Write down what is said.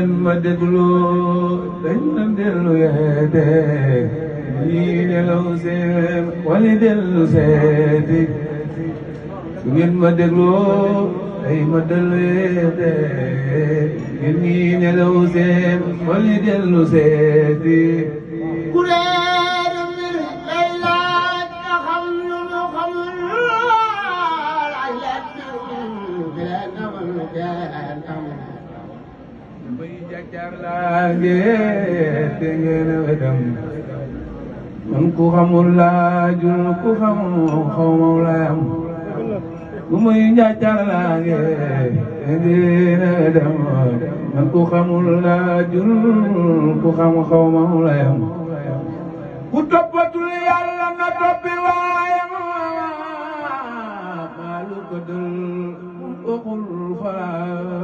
ma déglu dañ na dellu yeete ñii nelaw seen wali dellu seeti su ngeen ma dégloo day ma dellu yeete ñii nelaw seen wali dellu seeti bay jàkkaar laa ngeen te ngeen a wedam man ku xamul laajul ku xamul xaw ma laayam ku may jàkkaar laa ngeen te ngeen a wedam man ku xamul laajul ku xamul xaw ma laayam ku toppatul yàlla na toppi waayam maalu ko dul waxul falaa